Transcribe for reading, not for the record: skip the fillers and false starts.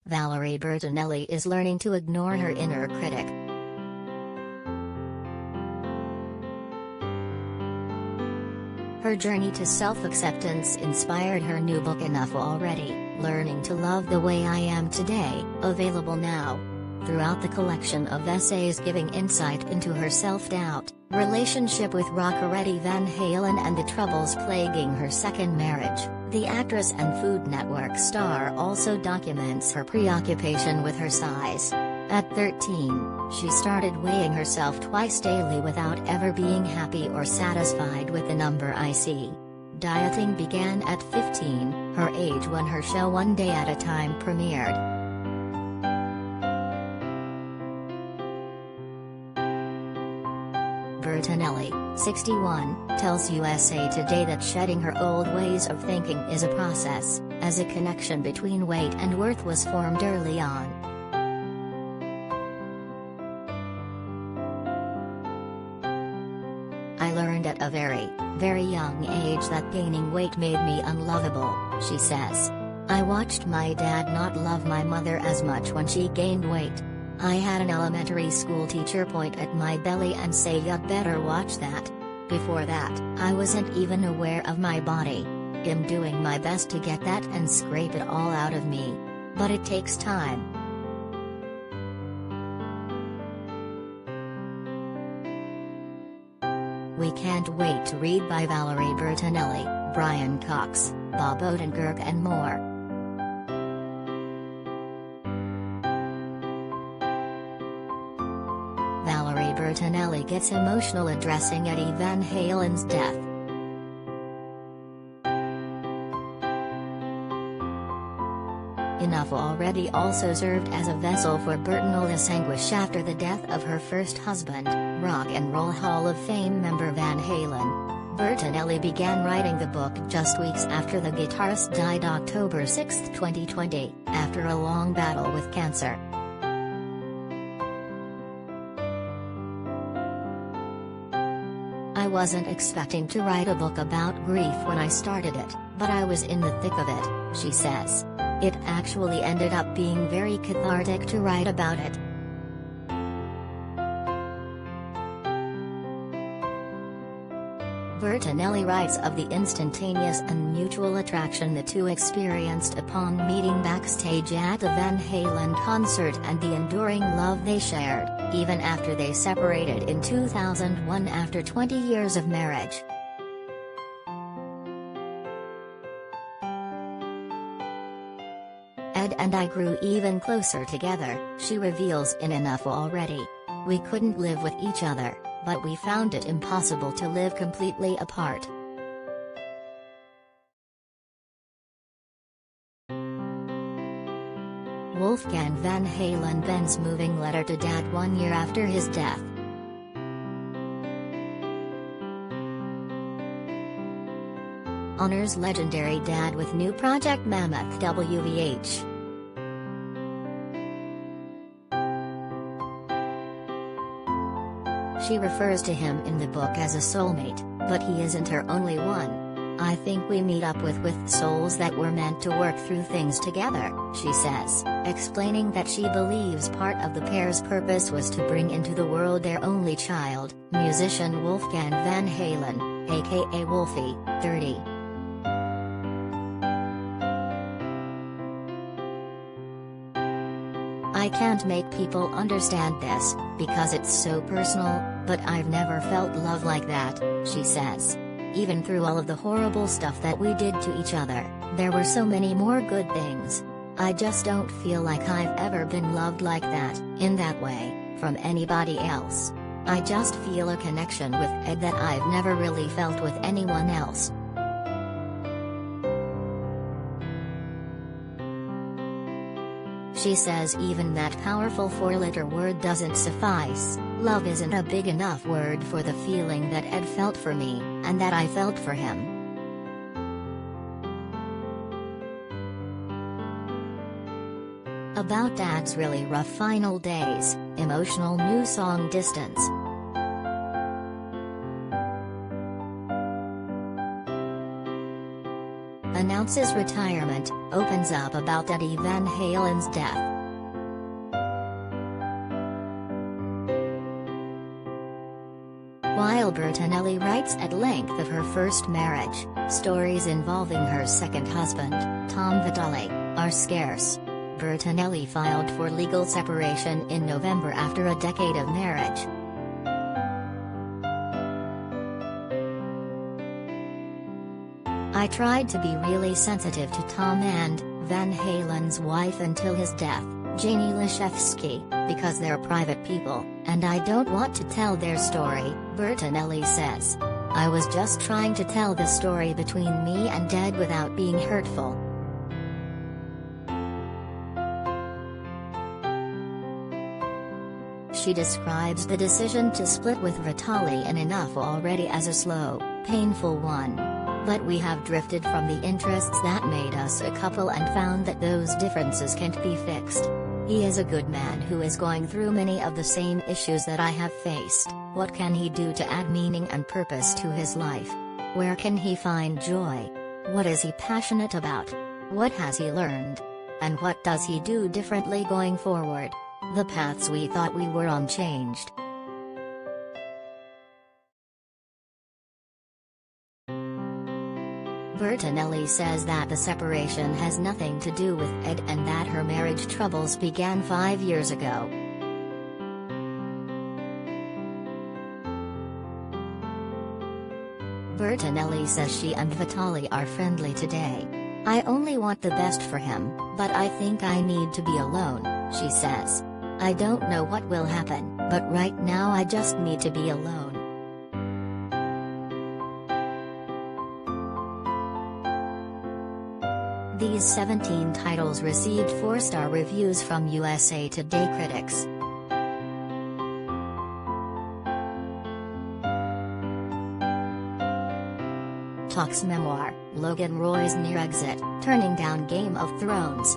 Valerie Bertinelli is learning to ignore her inner critic. Her journey to self-acceptance inspired her new book Enough Already, Learning to Love the Way I Am Today, available now. Throughout the collection of essays giving insight into her self-doubt, relationship with rocker Eddie Van Halen and the troubles plaguing her second marriage, the actress and Food Network star also documents her preoccupation with her size. At 13, she started weighing herself twice daily without ever being happy or satisfied with the number I see. Dieting began at 15, her age when her show One Day at a Time premiered. Bertinelli, 61, tells USA Today that shedding her old ways of thinking is a process, as a connection between weight and worth was formed early on. I learned at a very, very young age that gaining weight made me unlovable, she says. I watched my dad not love my mother as much when she gained weight. I had an elementary school teacher point at my belly and say "You'd better watch that." Before that, I wasn't even aware of my body. I'm doing my best to get that and scrape it all out of me. But it takes time. We Can't Wait to Read by Valerie Bertinelli, Brian Cox, Bob Odenkirk and more. Valerie Bertinelli gets emotional addressing Eddie Van Halen's death. Enough Already also served as a vessel for Bertinelli's anguish after the death of her first husband, Rock and Roll Hall of Fame member Van Halen. Bertinelli began writing the book just weeks after the guitarist died October 6, 2020, after a long battle with cancer. I wasn't expecting to write a book about grief when I started it, but I was in the thick of it, she says. It actually ended up being very cathartic to write about it. Bertinelli writes of the instantaneous and mutual attraction the two experienced upon meeting backstage at a Van Halen concert and the enduring love they shared, even after they separated in 2001 after 20 years of marriage. Ed and I grew even closer together, she reveals in Enough Already. We couldn't live with each other, but we found it impossible to live completely apart. Wolfgang Van Halen pens moving letter to Dad 1 year after his death. Honors legendary dad with new project Mammoth WVH. She refers to him in the book as a soulmate, but he isn't her only one. I think we meet up with souls that were meant to work through things together, she says, explaining that she believes part of the pair's purpose was to bring into the world their only child, musician Wolfgang Van Halen, aka Wolfie, 30. I can't make people understand this, because it's so personal, but I've never felt love like that, she says. Even through all of the horrible stuff that we did to each other, there were so many more good things. I just don't feel like I've ever been loved like that, in that way, from anybody else. I just feel a connection with Ed that I've never really felt with anyone else. She says even that powerful four-letter word doesn't suffice. Love isn't a big enough word for the feeling that Ed felt for me, and that I felt for him. About Dad's really rough final days, emotional new song Distance. announces retirement, opens up about Eddie Van Halen's death. While Bertinelli writes at length of her first marriage, stories involving her second husband, Tom Vitale, are scarce. Bertinelli filed for legal separation in November after a decade of marriage. I tried to be really sensitive to Tom and Van Halen's wife until his death, Janie Leshefsky, because they're private people, and I don't want to tell their story, Bertinelli says. I was just trying to tell the story between me and Ed without being hurtful. She describes the decision to split with Vitale in Enough Already as a slow, painful one. But we have drifted from the interests that made us a couple and found that those differences can't be fixed. He is a good man who is going through many of the same issues that I have faced. What can he do to add meaning and purpose to his life? Where can he find joy? What is he passionate about? What has he learned? And what does he do differently going forward? The paths we thought we were on changed. Bertinelli says that the separation has nothing to do with Ed and that her marriage troubles began 5 years ago. Bertinelli says she and Vitale are friendly today. I only want the best for him, but I think I need to be alone, she says. I don't know what will happen, but right now I just need to be alone. These 17 titles received 4-star reviews from USA Today critics. Talks memoir, Logan Roy's near exit, turning down Game of Thrones.